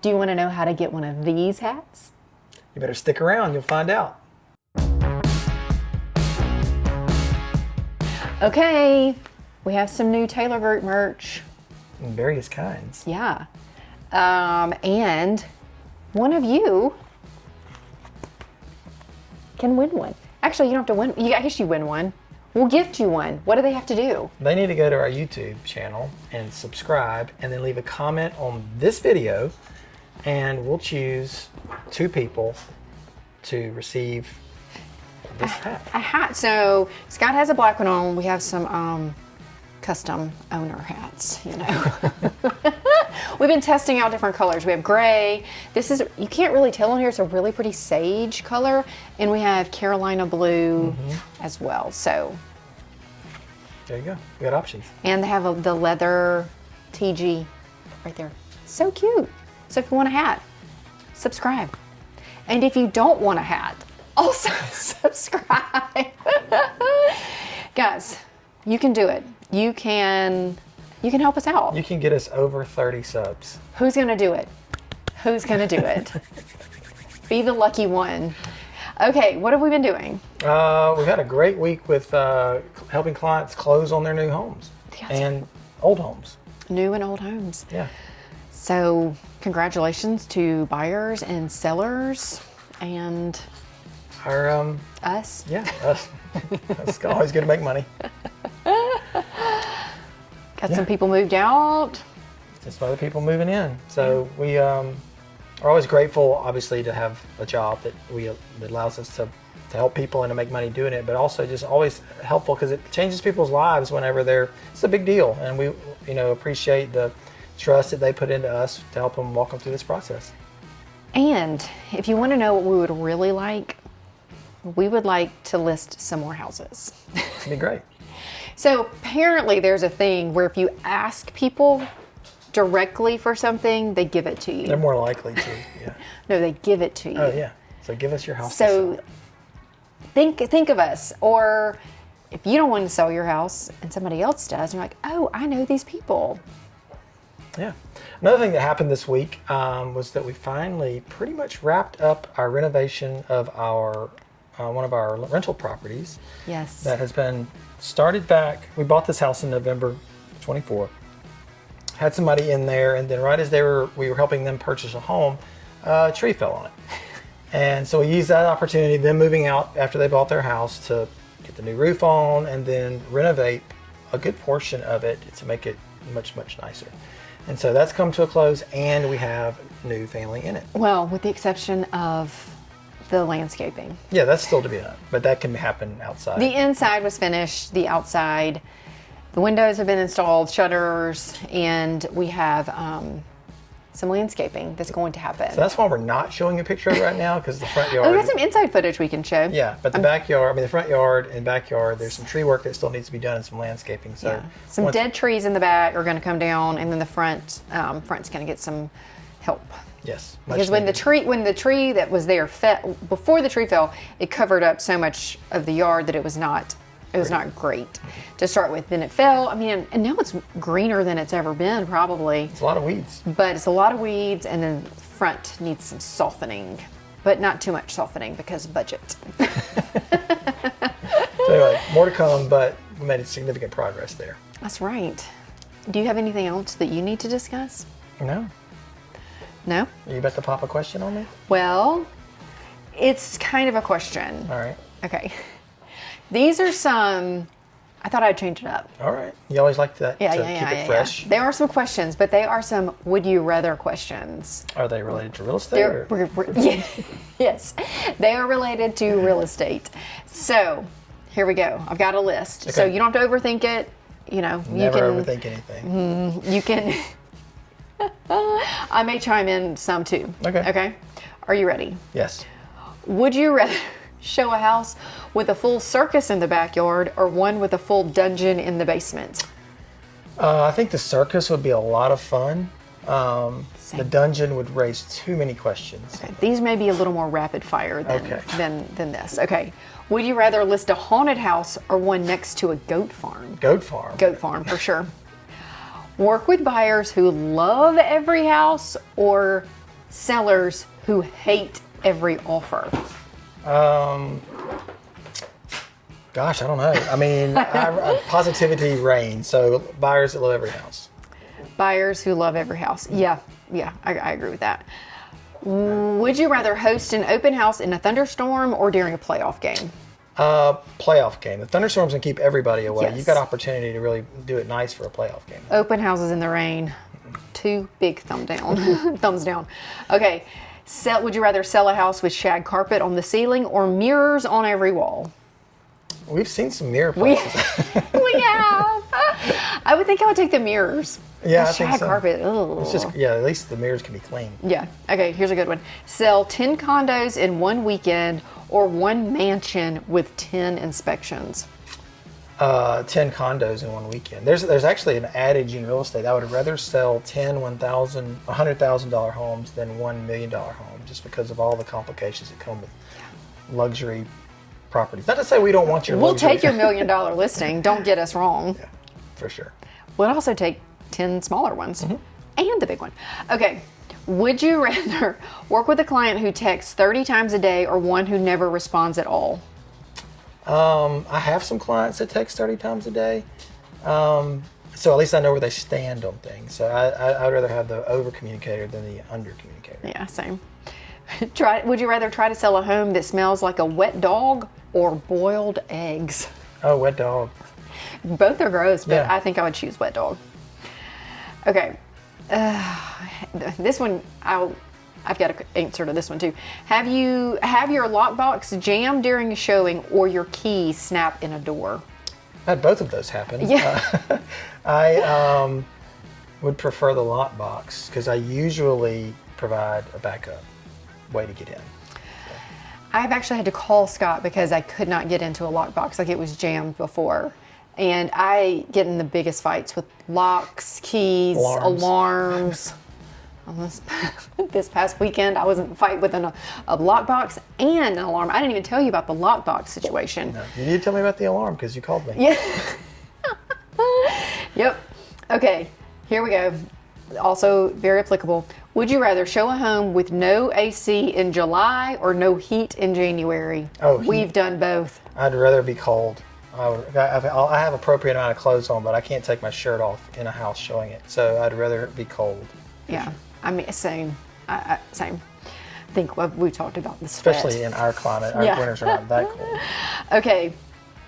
Do you want to know how to get one of these hats? You better stick around, you'll find out. Okay, we have some new Taylor Group merch. In various kinds. Yeah. And one of you can win one. Actually, you don't have to win. I guess you win one. We'll gift you one. What do they have to do? They need to go to our YouTube channel and subscribe and then leave a comment on this video, and we'll choose 2 people to receive this hat. A hat. So Scott has a black one on. We have some custom owner hats, you know. We've been testing out different colors. We have gray. This is, you can't really tell on here, it's a really pretty sage color. And we have Carolina blue as well. So there you go. We got options. and they have the leather TG right there. So cute. So if you want a hat, subscribe. And if you don't want a hat, also subscribe. Guys, you can do it. You can help us out. You can get us over 30 subs. Who's gonna do it? Who's gonna do it? Be the lucky one. Okay, what have we been doing? We've had a great week with helping clients close on their new homes and old homes. New and old homes. Yeah. So congratulations to buyers and sellers and Our us. yeah, us. It's always good to make money. Got some people moved out. Just other people moving in. So we are always grateful, obviously, to have a job that allows us to help people and to make money doing it, but also just always helpful because it changes people's lives whenever it's a big deal, and we appreciate the trust that they put into us to help them walk them through this process. And if you want to know what we would really like, we would like to list some more houses. It'd be great. So apparently there's a thing where if you ask people directly for something, they give it to you. They're more likely to, yeah. No, they give it to you. Oh yeah. So give us your house. So think of us, or if you don't want to sell your house and somebody else does, and you're like, oh, I know these people. Yeah. Another thing that happened this week was that we finally pretty much wrapped up our renovation of our one of our rental properties. Yes. That has been started back. We bought this house in November 24. Had somebody in there, and then right as we were helping them purchase a home, a tree fell on it. And so we used that opportunity, them moving out after they bought their house, to get the new roof on and then renovate a good portion of it to make it much, much nicer. And so that's come to a close, and we have new family in it. Well, with the exception of the landscaping. Yeah, that's still to be done, but that can happen outside. The inside was finished, the outside, the windows have been installed, shutters, and we have some landscaping that's going to happen. So that's why we're not showing a picture of it right now, because the front yard. Oh, we got some inside footage we can show. Yeah, but the backyard, the front yard and backyard, there's some tree work that still needs to be done and some landscaping. So some dead trees in the back are going to come down, and then the front's going to get some help. Yes, because when the tree that was there before the tree fell, it covered up so much of the yard that it was not great to start with. Then it fell. And now it's greener than it's ever been, probably. It's a lot of weeds. But it's a lot of weeds, and then the front needs some softening, but not too much softening because of budget. So anyway, more to come, but we made significant progress there. That's right. Do you have anything else that you need to discuss? No. No? Are you about to pop a question on me? Well, it's kind of a question. All right. Okay. These are some, I thought I'd change it up. All right. You always like to keep it fresh. Yeah. There are some questions, but they are some would you rather questions. Are they related to real estate? Yes. They are related to real estate. So here we go. I've got a list. Okay. So you don't have to overthink it. Never overthink anything. You can. I may chime in some too. Okay. Are you ready? Yes. Would you rather show a house with a full circus in the backyard or one with a full dungeon in the basement? I think the circus would be a lot of fun. The dungeon would raise too many questions. Okay. These may be a little more rapid fire than this. Okay. Would you rather list a haunted house or one next to a goat farm? Goat farm. Goat farm, for sure. Work with buyers who love every house or sellers who hate every offer? Gosh, I don't know. I mean, positivity reigns. So buyers that love every house. Buyers who love every house. Yeah, I agree with that. Would you rather host an open house in a thunderstorm or during a playoff game? Playoff game. The thunderstorms can keep everybody away. Yes. You've got opportunity to really do it nice for a playoff game. Open houses in the rain. 2 big thumb down. Thumbs down. Okay. Would you rather sell a house with shag carpet on the ceiling or mirrors on every wall? We've seen some mirror We, places. we have. I would think I would take the mirrors. Yeah, The I think shag so. carpet. Ugh. It's just, yeah, at least the mirrors can be clean. Yeah. Okay, here's a good one. Sell 10 condos in one weekend or one mansion with 10 inspections. 10 condos in one weekend. There's actually an adage in real estate. I would rather sell 10 $100,000 homes than $1 million home, just because of all the complications that come with luxury properties. Not to say we don't want your We'll luxury. take your $1 million listing. Don't get us wrong. Yeah, for sure. We'll also take 10 smaller ones and the big one. Okay. Would you rather work with a client who texts 30 times a day or one who never responds at all? I have some clients that text 30 times a day. So at least I know where they stand on things. So I would rather have the over communicator than the under communicator. Yeah, same. Would you rather try to sell a home that smells like a wet dog or boiled eggs? Oh, wet dog. Both are gross, but Yeah. I think I would choose wet dog. Okay. This one, I've got an answer to this one too. Have your lockbox jammed during a showing or your key snap in a door? I had both of those happen. Yeah. I would prefer the lockbox because I usually provide a backup way to get in. I've actually had to call Scott because I could not get into a lockbox. Like it was jammed before. And I get in the biggest fights with locks, keys, alarms. This past weekend, I was in a fight with a lockbox and an alarm. I didn't even tell you about the lockbox situation. No, you need to tell me about the alarm because you called me. Yeah. Yep. Okay, here we go. Also very applicable. Would you rather show a home with no AC in July or no heat in January? Oh, heat. We've done both. I'd rather be cold. I have appropriate amount of clothes on, but I can't take my shirt off in a house showing it. So I'd rather be cold. Yeah, I mean, same. Same. I think we talked about the sweat. Especially in our climate. Our Yeah. winters are not that cold. Okay,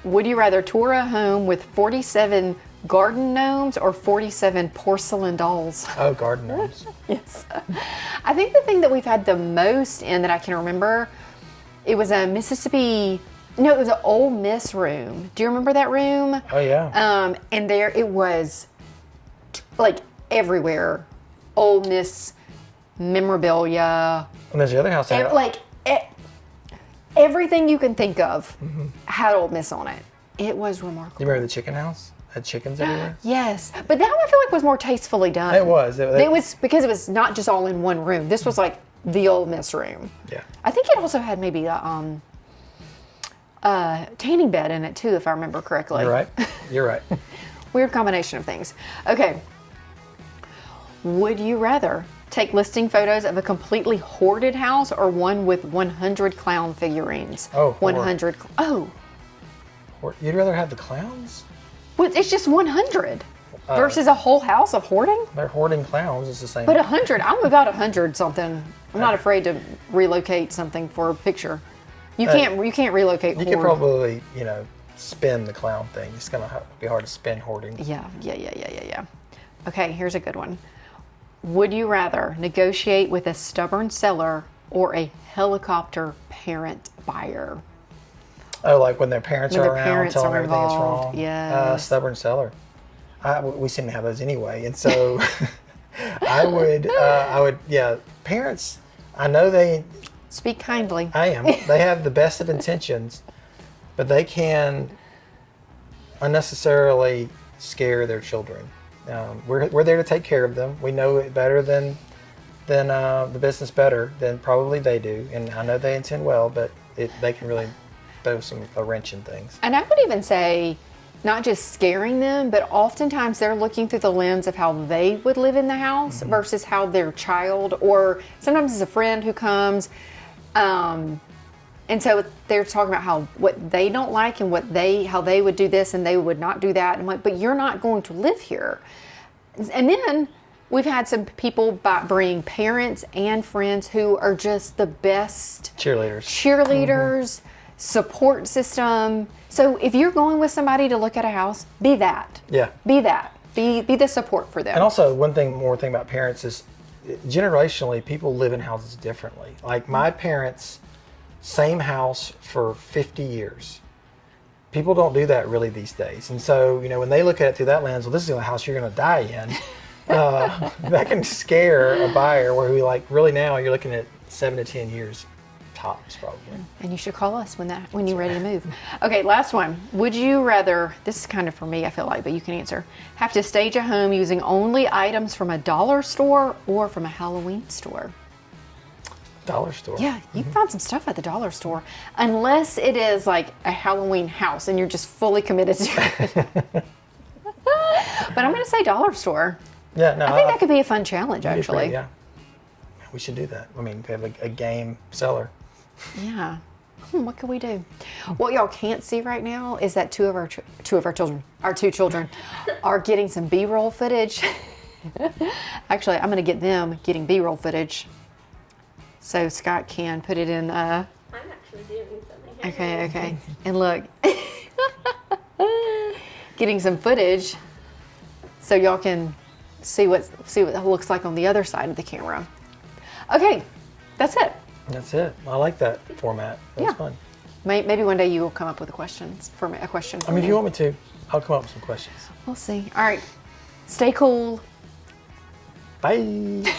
would you rather tour a home with 47 garden gnomes or 47 porcelain dolls? Oh, garden gnomes. Yes. I think the thing that we've had the most in that I can remember, it was a Mississippi, no, it was an Ole Miss room. Do you remember that room? Oh, yeah. And there it was like everywhere. Ole Miss memorabilia, And there's the other house. everything you can think of had Ole Miss on it. It was remarkable. You remember the chicken house? Had chickens everywhere? Yes, but that one I feel like was more tastefully done. It was. It was because it was not just all in one room. This was like the Ole Miss room. Yeah. I think it also had maybe a tanning bed in it too, if I remember correctly. You're right. You're right. Weird combination of things. Okay. Would you rather take listing photos of a completely hoarded house or one with 100 clown figurines? Oh, 100. Oh, Or you'd rather have the clowns? well, it's just 100 versus a whole house of hoarding? They're hoarding clowns. It's the same. But 100, I'm about 100 something. I'm not afraid to relocate something for a picture. You can't relocate you hoard. could probably, spin the clown thing. It's going to be hard to spin hoarding. Yeah. Okay, here's a good one. Would you rather negotiate with a stubborn seller or a helicopter parent buyer? Oh, like when their parents When are their around, parents telling are them everything is involved, wrong. yes. Stubborn seller. We seem to have those anyway, and so I would, yeah. Parents, I know Speak kindly. I am. They have the best of intentions, but they can unnecessarily scare their children. We're there to take care of them. We know it better than the business better than probably they do, and I know they intend well, but they can really throw a wrench in things. And I would even say not just scaring them, but oftentimes they're looking through the lens of how they would live in the house versus how their child, or sometimes it's a friend who comes. And so they're talking about what they don't like and how they would do this and they would not do that. And I'm like, but you're not going to live here. And then we've had some people bring parents and friends who are just the best cheerleaders, support system. So if you're going with somebody to look at a house, be that. Yeah. Be that. Be the support for them. And also, one more thing about parents is generationally, people live in houses differently. Like my parents, same house for 50 years. People don't do that really these days. And so, when they look at it through that lens, well, this is the house you're going to die in. That can scare a buyer where really now you're looking at 7 to 10 years tops probably. And you should call us when you're ready to move. Okay, last one. Would you rather, this is kind of for me, I feel like, but you can answer, have to stage a home using only items from a dollar store or from a Halloween store? Dollar store. Yeah, you can find some stuff at the dollar store, unless it is like a Halloween house and you're just fully committed to it. But I'm going to say dollar store. Yeah, no, I think that could be a fun challenge, actually. Yeah, we should do that. I mean, we have a game seller. Yeah. What can we do? What y'all can't see right now is that our two children, are getting some B-roll footage. Actually, I'm going to get them getting B-roll footage, so Scott can put it in. I'm actually doing something. Okay. And look, getting some footage, so y'all can see what it looks like on the other side of the camera. Okay, that's it. That's it. I like that format. That was fun. Maybe one day you will come up with a question for me. If you want me to, I'll come up with some questions. We'll see. All right. Stay cool. Bye.